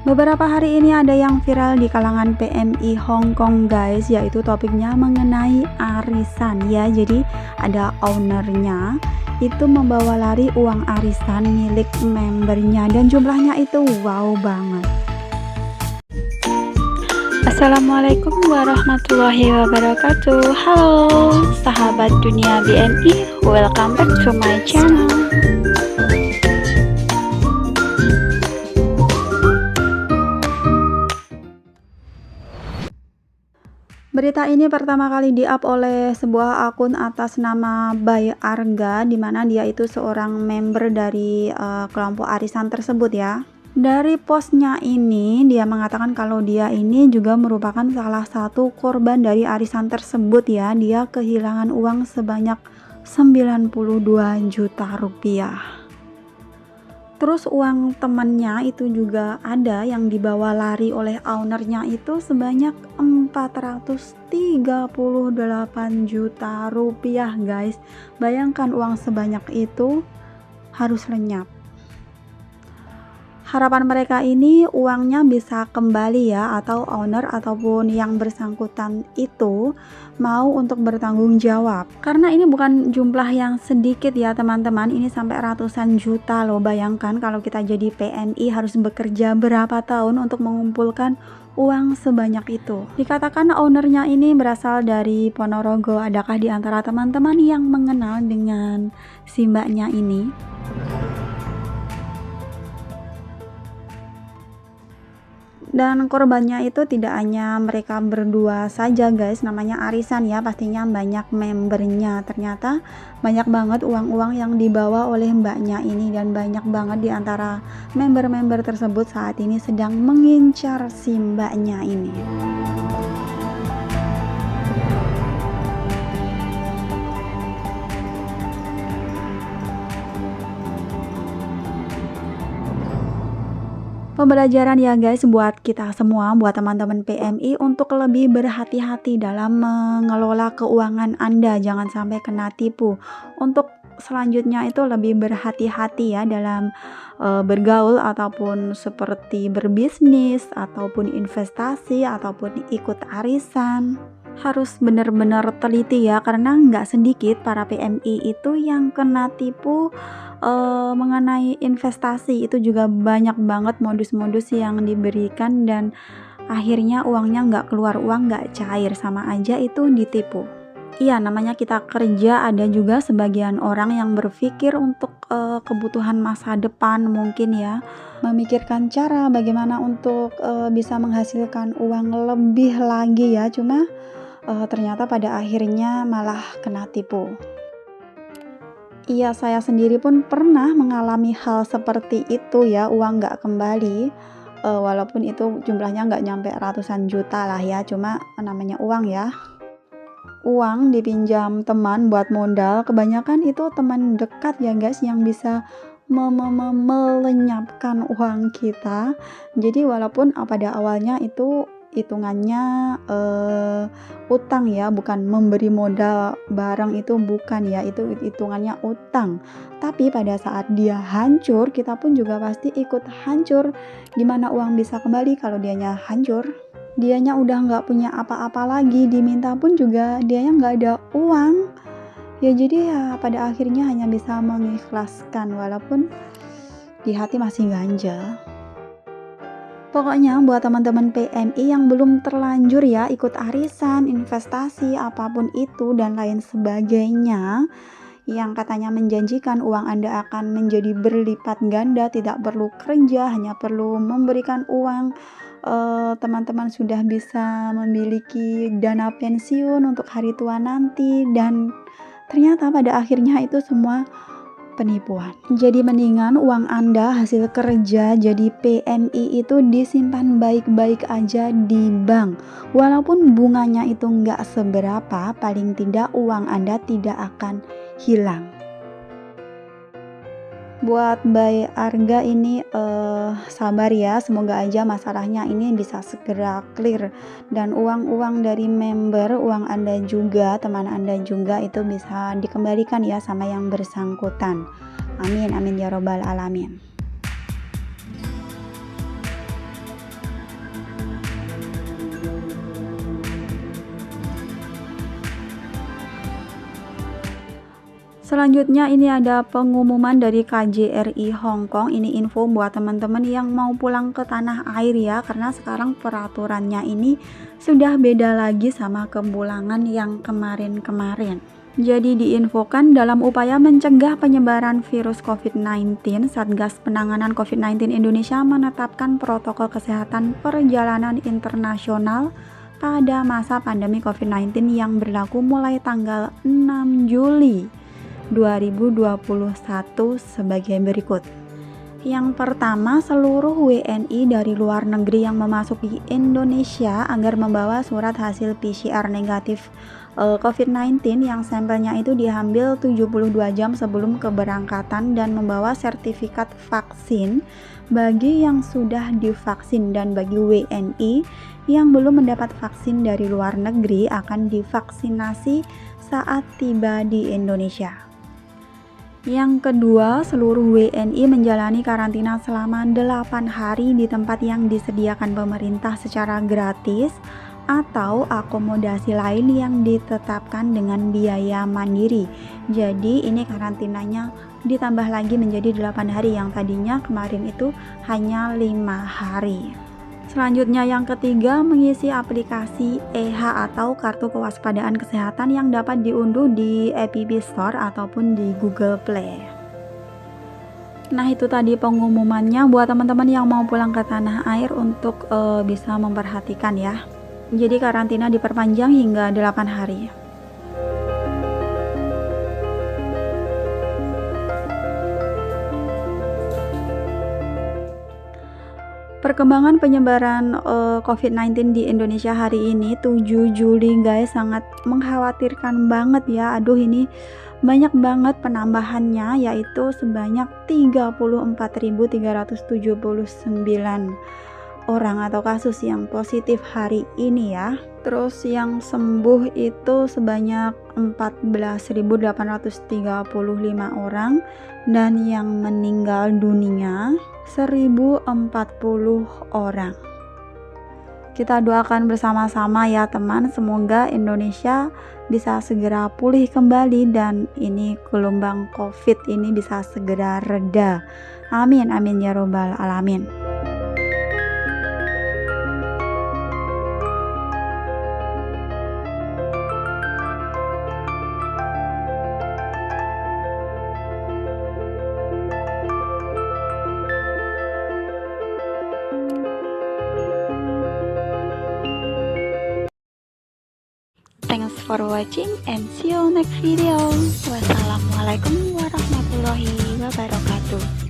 Beberapa hari ini ada yang viral di kalangan PMI Hong Kong guys, yaitu topiknya mengenai arisan ya. Jadi ada ownernya itu membawa lari uang arisan milik membernya dan jumlahnya itu wow banget. Assalamualaikum warahmatullahi wabarakatuh. Halo sahabat dunia BMI, welcome back to my channel. Berita ini pertama kali di-up oleh sebuah akun atas nama Bay Arga, di mana dia itu seorang member dari kelompok arisan tersebut ya. Dari postnya ini dia mengatakan kalau dia ini juga merupakan salah satu korban dari arisan tersebut ya. Dia kehilangan uang sebanyak 92 juta rupiah. Terus uang temannya itu juga ada yang dibawa lari oleh ownernya itu sebanyak 438 juta rupiah guys. Bayangkan uang sebanyak itu harus lenyap. Harapan mereka ini uangnya bisa kembali ya, atau owner ataupun yang bersangkutan itu mau untuk bertanggung jawab. Karena ini bukan jumlah yang sedikit ya teman-teman, ini sampai ratusan juta loh. Bayangkan kalau kita jadi PMI harus bekerja berapa tahun untuk mengumpulkan uang sebanyak itu. Dikatakan ownernya ini berasal dari Ponorogo. Adakah di antara teman-teman yang mengenal dengan si mbaknya ini? Dan korbannya itu tidak hanya mereka berdua saja guys, namanya arisan ya, pastinya banyak membernya. Ternyata banyak banget uang-uang yang dibawa oleh mbaknya ini, dan banyak banget di antara member-member tersebut saat ini sedang mengincar si mbaknya ini. Pembelajaran ya guys buat kita semua, buat teman-teman PMI untuk lebih berhati-hati dalam mengelola keuangan Anda, jangan sampai kena tipu. Untuk selanjutnya itu lebih berhati-hati ya dalam bergaul ataupun seperti berbisnis ataupun investasi ataupun ikut arisan. Harus benar-benar teliti ya, karena nggak sedikit para PMI itu yang kena tipu mengenai investasi. Itu juga banyak banget modus-modus yang diberikan dan akhirnya uangnya nggak keluar, uang nggak cair, sama aja itu ditipu. Iya, namanya kita kerja, ada juga sebagian orang yang berpikir untuk kebutuhan masa depan mungkin ya, memikirkan cara bagaimana untuk bisa menghasilkan uang lebih lagi ya, cuma ternyata pada akhirnya malah kena tipu. Iya, saya sendiri pun pernah mengalami hal seperti itu ya, uang nggak kembali, walaupun itu jumlahnya nggak nyampe ratusan juta lah ya, cuma namanya uang ya. Uang dipinjam teman buat modal, kebanyakan itu teman dekat ya guys yang bisa melenyapkan uang kita. Jadi walaupun pada awalnya itu hitungannya utang ya, bukan memberi modal barang, itu bukan ya, itu hitungannya utang. Tapi pada saat dia hancur, kita pun juga pasti ikut hancur. Gimana uang bisa kembali kalau dianya hancur? Dianya udah nggak punya apa-apa lagi, diminta pun juga dianya nggak ada uang ya. Jadi ya pada akhirnya hanya bisa mengikhlaskan walaupun di hati masih ganjel. Pokoknya buat teman-teman PMI yang belum terlanjur ya ikut arisan, investasi, apapun itu dan lain sebagainya, yang katanya menjanjikan uang Anda akan menjadi berlipat ganda, tidak perlu kerja, hanya perlu memberikan uang, teman-teman sudah bisa memiliki dana pensiun untuk hari tua nanti, dan ternyata pada akhirnya itu semua penipuan. Jadi mendingan uang Anda hasil kerja jadi PMI itu disimpan baik-baik aja di bank. Walaupun bunganya itu nggak seberapa, paling tidak uang Anda tidak akan hilang. Buat Bay Arga ini sabar ya, semoga aja masalahnya ini bisa segera clear dan uang-uang dari member, uang Anda juga, teman Anda juga itu bisa dikembalikan ya sama yang bersangkutan. Amin amin ya robbal alamin. Selanjutnya ini ada pengumuman dari KJRI Hong Kong. Ini info buat teman-teman yang mau pulang ke tanah air ya, karena sekarang peraturannya ini sudah beda lagi sama kepulangan yang kemarin-kemarin. Jadi diinfokan dalam upaya mencegah penyebaran virus COVID-19, Satgas Penanganan COVID-19 Indonesia menetapkan protokol kesehatan perjalanan internasional pada masa pandemi COVID-19 yang berlaku mulai tanggal 6 Juli 2021 sebagai berikut. Yang pertama, seluruh WNI dari luar negeri yang memasuki Indonesia agar membawa surat hasil PCR negatif COVID-19 yang sampelnya itu diambil 72 jam sebelum keberangkatan dan membawa sertifikat vaksin bagi yang sudah divaksin, dan bagi WNI yang belum mendapat vaksin dari luar negeri akan divaksinasi saat tiba di Indonesia. Yang kedua, seluruh WNI menjalani karantina selama 8 hari di tempat yang disediakan pemerintah secara gratis atau akomodasi lain yang ditetapkan dengan biaya mandiri. Jadi ini karantinanya ditambah lagi menjadi 8 hari, yang tadinya kemarin itu hanya 5 hari. Selanjutnya yang ketiga, mengisi aplikasi EH atau Kartu Kewaspadaan Kesehatan yang dapat diunduh di App Store ataupun di Google Play. Nah, itu tadi pengumumannya buat teman-teman yang mau pulang ke tanah air untuk bisa memperhatikan ya. Jadi karantina diperpanjang hingga 8 hari. Perkembangan penyebaran COVID-19 di Indonesia hari ini 7 Juli guys, sangat mengkhawatirkan banget ya. Aduh, ini banyak banget penambahannya, yaitu sebanyak 34.379 orang atau kasus yang positif hari ini ya. Terus yang sembuh itu sebanyak 14.835 orang, dan yang meninggal dunia 1.040 orang. Kita doakan bersama-sama ya teman, semoga Indonesia bisa segera pulih kembali dan ini gelombang COVID ini bisa segera reda. Amin amin ya robbal alamin. Thanks for watching and see you next video. Wassalamualaikum warahmatullahi wabarakatuh.